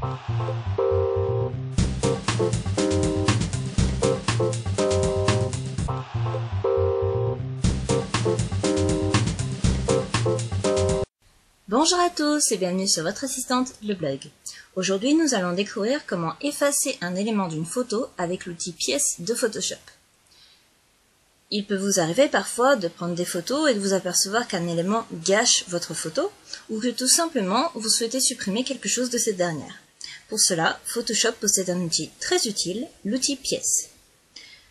Bonjour à tous et bienvenue sur votre assistante, le blog. Aujourd'hui, nous allons découvrir comment effacer un élément d'une photo avec l'outil pièce de Photoshop. Il peut vous arriver parfois de prendre des photos et de vous apercevoir qu'un élément gâche votre photo ou que tout simplement vous souhaitez supprimer quelque chose de cette dernière. Pour cela, Photoshop possède un outil très utile, l'outil pièce.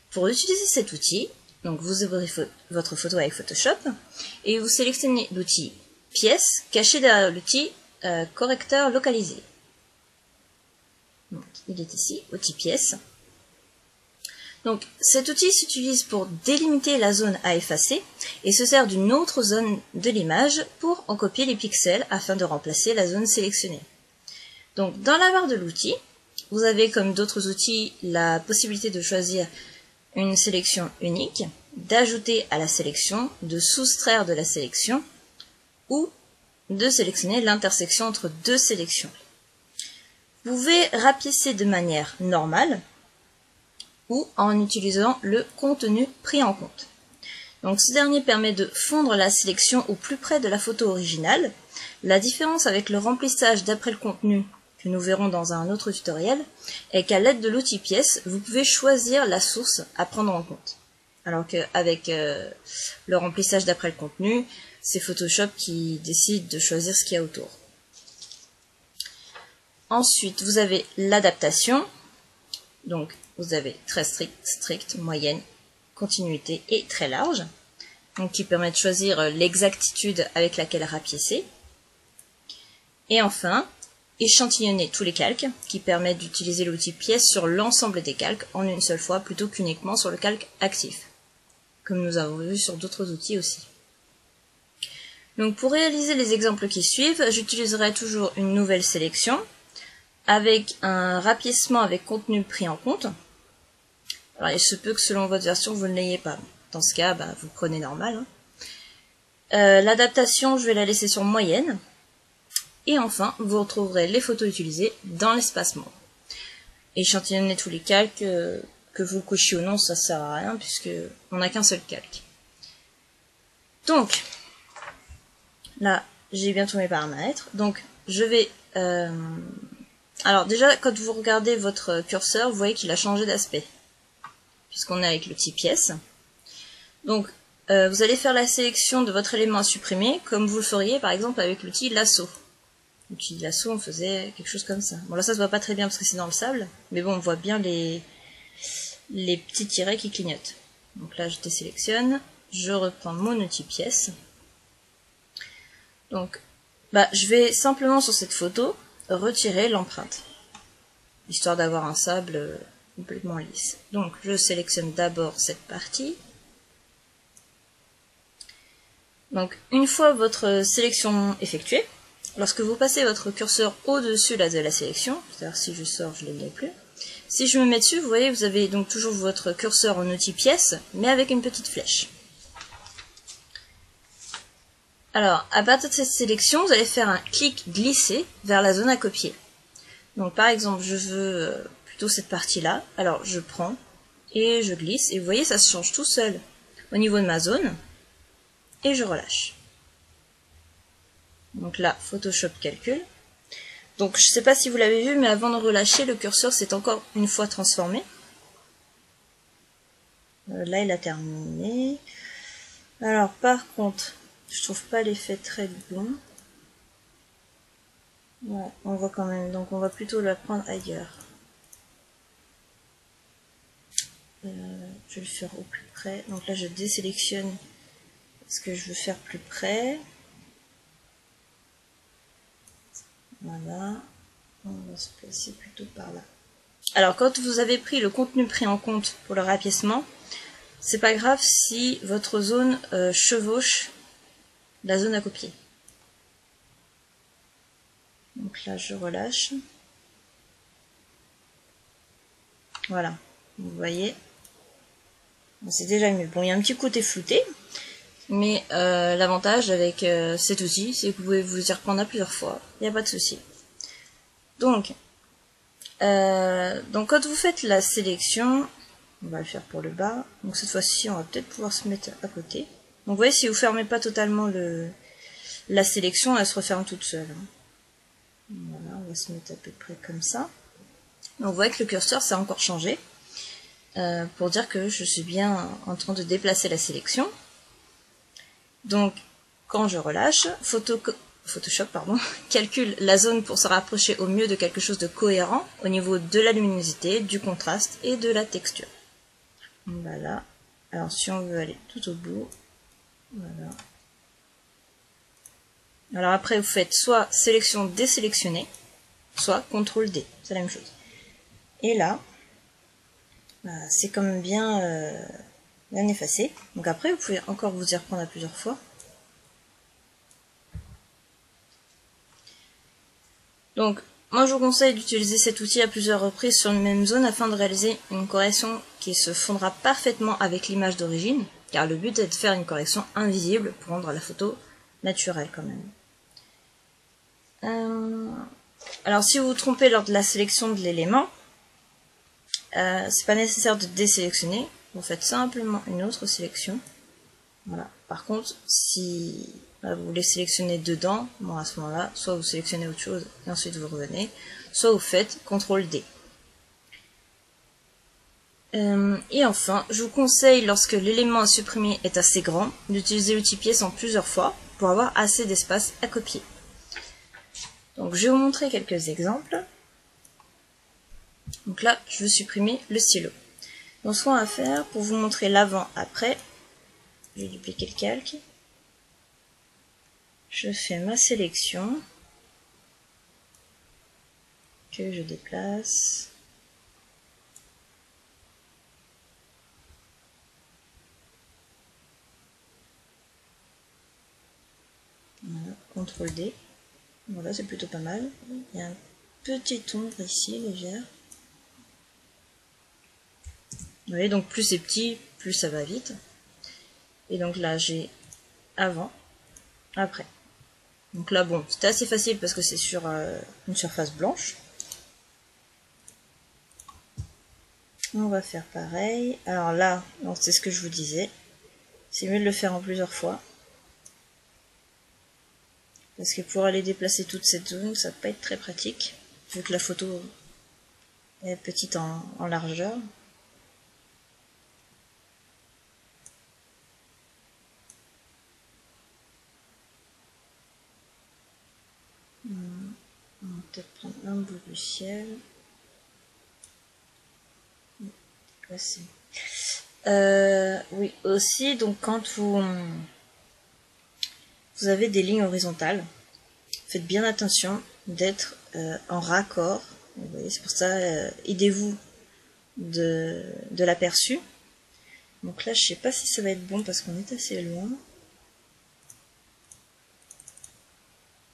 Pour utiliser cet outil, donc vous ouvrez votre photo avec Photoshop et vous sélectionnez l'outil pièce caché derrière l'outil correcteur localisé. Donc, il est ici, outil pièce. Donc cet outil s'utilise pour délimiter la zone à effacer et se sert d'une autre zone de l'image pour en copier les pixels afin de remplacer la zone sélectionnée. Donc dans la barre de l'outil, vous avez comme d'autres outils la possibilité de choisir une sélection unique, d'ajouter à la sélection, de soustraire de la sélection, ou de sélectionner l'intersection entre deux sélections. Vous pouvez rapiécer de manière normale ou en utilisant le contenu pris en compte. Donc ce dernier permet de fondre la sélection au plus près de la photo originale. La différence avec le remplissage d'après le contenu, que nous verrons dans un autre tutoriel, est qu'à l'aide de l'outil pièce, vous pouvez choisir la source à prendre en compte. Alors qu'avec le remplissage d'après le contenu, c'est Photoshop qui décide de choisir ce qu'il y a autour. Ensuite, vous avez l'adaptation. Donc, vous avez très strict, moyenne, continuité et très large. Donc, qui permet de choisir l'exactitude avec laquelle rapiécer. Et enfin, échantillonner tous les calques, qui permet d'utiliser l'outil pièce sur l'ensemble des calques en une seule fois, plutôt qu'uniquement sur le calque actif, comme nous avons vu sur d'autres outils aussi. Donc pour réaliser les exemples qui suivent, j'utiliserai toujours une nouvelle sélection avec un rapiècement avec contenu pris en compte. Alors il se peut que selon votre version vous ne l'ayez pas. Dans ce cas, vous prenez normal. L'adaptation, je vais la laisser sur moyenne. Et enfin, vous retrouverez les photos utilisées dans l'espacement. Échantillonner tous les calques, que vous cochiez ou non, ça sert à rien puisque on n'a qu'un seul calque. Donc, là, j'ai bien tous mes paramètres. Donc, je vais... Alors déjà, quand vous regardez votre curseur, vous voyez qu'il a changé d'aspect, puisqu'on est avec l'outil pièce. Donc, vous allez faire la sélection de votre élément à supprimer, comme vous le feriez par exemple avec l'outil lasso. L'outil lasso, on faisait quelque chose comme ça. Bon, là, ça se voit pas très bien parce que c'est dans le sable, mais bon, on voit bien les petits tirets qui clignotent. Donc là, je désélectionne, je reprends mon outil pièce. Donc, je vais simplement sur cette photo retirer l'empreinte, histoire d'avoir un sable complètement lisse. Donc, je sélectionne d'abord cette partie. Donc, une fois votre sélection effectuée, lorsque vous passez votre curseur au-dessus de la sélection, c'est-à-dire si je sors, je ne l'ai plus. Si je me mets dessus, vous voyez, vous avez donc toujours votre curseur en outil pièce, mais avec une petite flèche. Alors, à partir de cette sélection, vous allez faire un clic glissé vers la zone à copier. Donc, par exemple, je veux plutôt cette partie-là. Alors, je prends et je glisse. Et vous voyez, ça se change tout seul au niveau de ma zone. Et je relâche. Donc là, Photoshop calcule. Donc, je ne sais pas si vous l'avez vu, mais avant de relâcher, le curseur s'est encore une fois transformé. Là, il a terminé. Alors, par contre... je trouve pas l'effet très bon. Ouais, on voit quand même. Donc on va plutôt la prendre ailleurs. Je vais le faire au plus près. Donc là je désélectionne ce que je veux faire plus près. Voilà. On va se placer plutôt par là. Alors quand vous avez pris le contenu pris en compte pour le rapiècement, c'est pas grave si votre zone chevauche la zone à copier. Donc là je relâche. Voilà, vous voyez. Bon, c'est déjà mieux. Bon, il y a un petit côté flouté, mais l'avantage avec cet outil, c'est que vous pouvez vous y reprendre à plusieurs fois. Il n'y a pas de souci. Donc, Donc quand vous faites la sélection, on va le faire pour le bas, donc cette fois-ci on va peut-être pouvoir se mettre à côté. Donc vous voyez, si vous fermez pas totalement la sélection, elle se referme toute seule. Voilà, on va se mettre à peu près comme ça. Donc vous voyez que le curseur ça a encore changé, pour dire que je suis bien en train de déplacer la sélection. Donc quand je relâche, Photoshop calcule la zone pour se rapprocher au mieux de quelque chose de cohérent au niveau de la luminosité, du contraste et de la texture. Voilà. Alors si on veut aller tout au bout, voilà. Alors après vous faites soit sélection désélectionner, soit CTRL D, c'est la même chose. Et là, c'est quand même bien effacé. Donc après vous pouvez encore vous y reprendre à plusieurs fois. Donc, moi je vous conseille d'utiliser cet outil à plusieurs reprises sur une même zone afin de réaliser une correction qui se fondra parfaitement avec l'image d'origine, car le but est de faire une correction invisible pour rendre la photo naturelle quand même. Alors si vous vous trompez lors de la sélection de l'élément, c'est pas nécessaire de désélectionner, vous faites simplement une autre sélection. Voilà. Par contre, si vous voulez sélectionner dedans, bon à ce moment-là, soit vous sélectionnez autre chose et ensuite vous revenez, soit vous faites CTRL D. Et enfin, je vous conseille, lorsque l'élément à supprimer est assez grand, d'utiliser l'outil pièce en plusieurs fois pour avoir assez d'espace à copier. Donc je vais vous montrer quelques exemples. Donc là, je veux supprimer le stylo. Donc ce qu'on va faire, pour vous montrer l'avant-après, je vais dupliquer le calque. Je fais ma sélection, que je déplace. Voilà, CTRL D. Voilà, c'est plutôt pas mal. Il y a un petit ombre ici, légère. Vous voyez, donc plus c'est petit, plus ça va vite. Et donc là, j'ai avant, après. Donc là, bon, c'était assez facile parce que c'est sur une surface blanche. On va faire pareil. Alors là, c'est ce que je vous disais. C'est mieux de le faire en plusieurs fois. Parce que pour aller déplacer toute cette zone, ça va pas être très pratique. Vu que la photo est petite en largeur. On va peut-être prendre un bout du ciel. Oui, aussi, donc quand vous avez des lignes horizontales, faites bien attention d'être en raccord. Vous voyez, c'est pour ça, aidez-vous de l'aperçu. Donc là, je sais pas si ça va être bon parce qu'on est assez loin.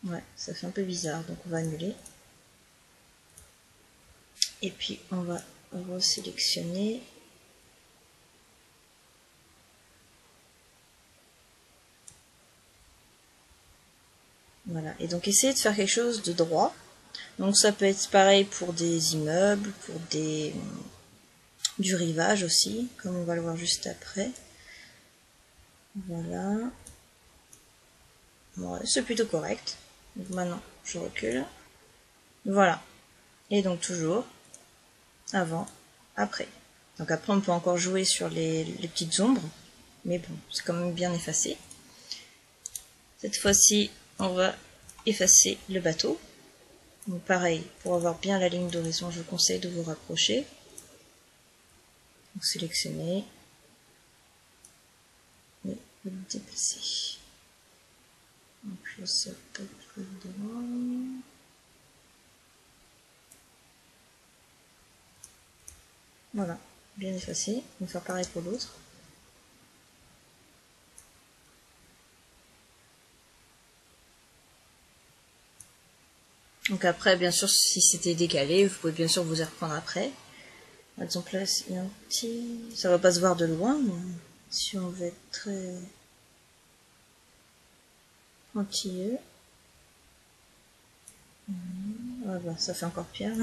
Ouais, ça fait un peu bizarre, donc on va annuler. Et puis on va resélectionner. Voilà, et donc essayez de faire quelque chose de droit. Donc ça peut être pareil pour des immeubles, pour du rivage aussi, comme on va le voir juste après. Voilà. Ouais, c'est plutôt correct. Donc maintenant, je recule. Voilà. Et donc toujours avant, après. Donc après, on peut encore jouer sur les petites ombres. Mais bon, c'est quand même bien effacé. Cette fois-ci, on va effacer le bateau. Donc pareil, pour avoir bien la ligne d'horizon, je vous conseille de vous rapprocher. Donc sélectionner. Et vous le déplacer. Donc là, c'est à peu près droit. Voilà, bien effacé. On va faire pareil pour l'autre. Donc après, bien sûr, si c'était décalé, vous pouvez bien sûr vous y reprendre après. Par exemple, là, il y a un petit... Ça va pas se voir de loin, mais si on veut être très pointilleux... Ah bah, ça fait encore pire.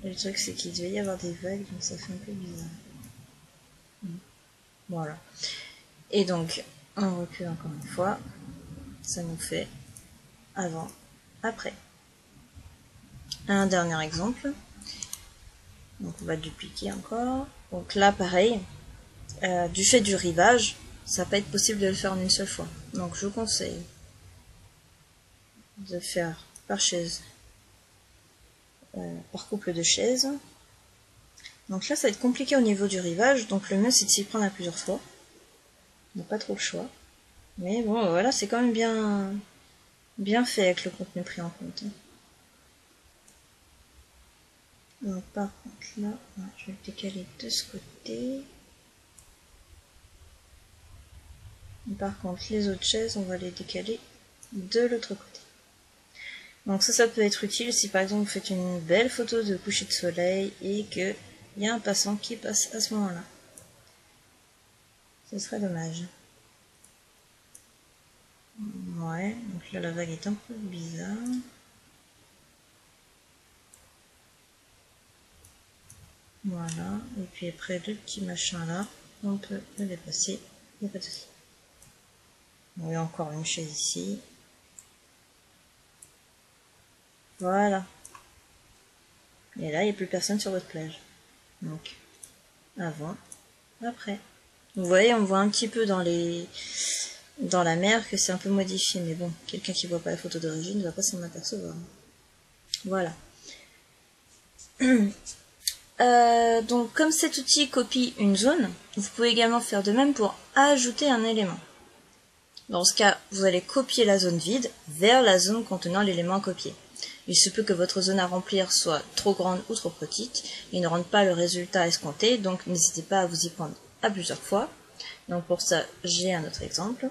Et le truc c'est qu'il devait y avoir des vagues, donc ça fait un peu bizarre. Voilà. Et donc, on recule encore une fois. Ça nous fait avant, après. Un dernier exemple. Donc on va dupliquer encore. Donc là pareil, du fait du rivage, ça va pas être possible de le faire en une seule fois. Donc je vous conseille de faire par chaise, par couple de chaises. Donc là ça va être compliqué au niveau du rivage, donc le mieux c'est de s'y prendre à plusieurs fois. On n'a pas trop le choix. Mais bon voilà, c'est quand même bien fait avec le contenu pris en compte. Donc par contre là, je vais le décaler de ce côté. Et par contre les autres chaises, on va les décaler de l'autre côté. Donc ça peut être utile si par exemple vous faites une belle photo de coucher de soleil et qu'il y a un passant qui passe à ce moment-là. Ce serait dommage. Ouais, donc là la vague est un peu bizarre. Voilà, et puis après le petit machin là, on peut le dépasser, il n'y a pas de souci. Il y a encore une chaise ici. Voilà. Et là, il n'y a plus personne sur votre plage. Donc, avant, après. Vous voyez, on voit un petit peu dans la mer que c'est un peu modifié, mais bon, quelqu'un qui voit pas la photo d'origine ne va pas s'en apercevoir. Voilà. Donc comme cet outil copie une zone, vous pouvez également faire de même pour ajouter un élément. Dans ce cas, vous allez copier la zone vide vers la zone contenant l'élément copié. Il se peut que votre zone à remplir soit trop grande ou trop petite et ne rende pas le résultat escompté, donc n'hésitez pas à vous y prendre à plusieurs fois. Donc pour ça, j'ai un autre exemple.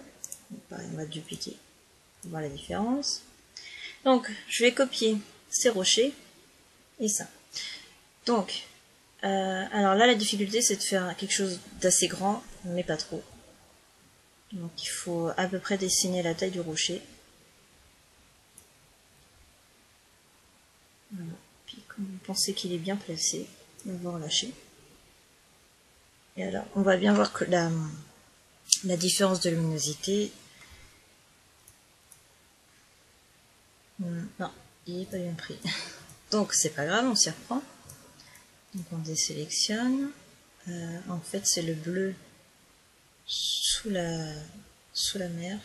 Pareil, on va dupliquer pour voir la différence. Donc, je vais copier ces rochers et ça. Donc, alors là, la difficulté, c'est de faire quelque chose d'assez grand, mais pas trop. Donc, il faut à peu près dessiner la taille du rocher. Voilà. Puis, quand vous pensez qu'il est bien placé, on va relâcher. Et alors, on va bien voir que la différence de luminosité. Non, il n'est pas bien pris. Donc, c'est pas grave, on s'y reprend. Donc, on désélectionne. En fait, c'est le bleu sous la mer.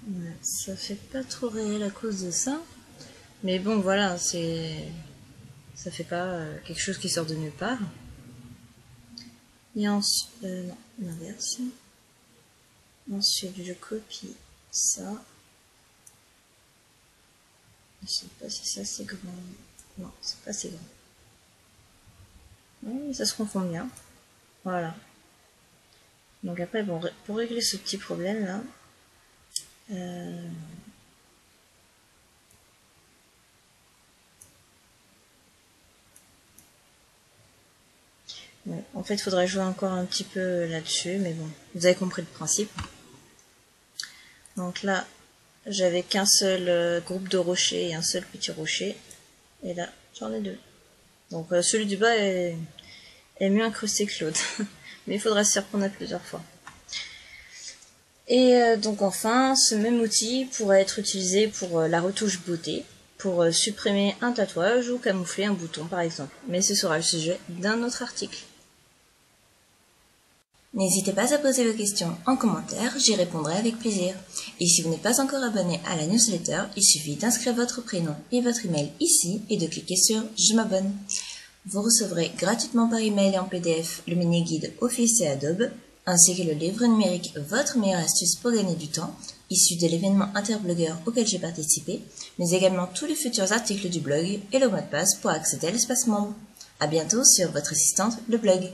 Ouais, ça fait pas trop réel à cause de ça. Mais bon, voilà, ça fait pas quelque chose qui sort de nulle part. Et ensuite, non, l'inverse. Ensuite, je copie ça. Je sais pas si ça c'est grand. Non, c'est pas assez grand. Oui, ça se confond bien. Voilà. Donc après, bon, pour régler ce petit problème là, ouais, en fait, il faudrait jouer encore un petit peu là-dessus, mais bon, vous avez compris le principe. Donc là, j'avais qu'un seul groupe de rochers et un seul petit rocher, et là, j'en ai deux. Donc celui du bas est mieux incrusté que l'autre, mais il faudra s'y reprendre à plusieurs fois. Et donc enfin, ce même outil pourrait être utilisé pour la retouche beauté, pour supprimer un tatouage ou camoufler un bouton par exemple. Mais ce sera le sujet d'un autre article. N'hésitez pas à poser vos questions en commentaire, j'y répondrai avec plaisir. Et si vous n'êtes pas encore abonné à la newsletter, il suffit d'inscrire votre prénom et votre email ici et de cliquer sur « Je m'abonne ». Vous recevrez gratuitement par email et en PDF le mini-guide Office et Adobe, ainsi que le livre numérique Votre meilleure astuce pour gagner du temps, issu de l'événement Interblogueur auquel j'ai participé, mais également tous les futurs articles du blog et le mot de passe pour accéder à l'espace membre. À bientôt sur votre assistante, le blog.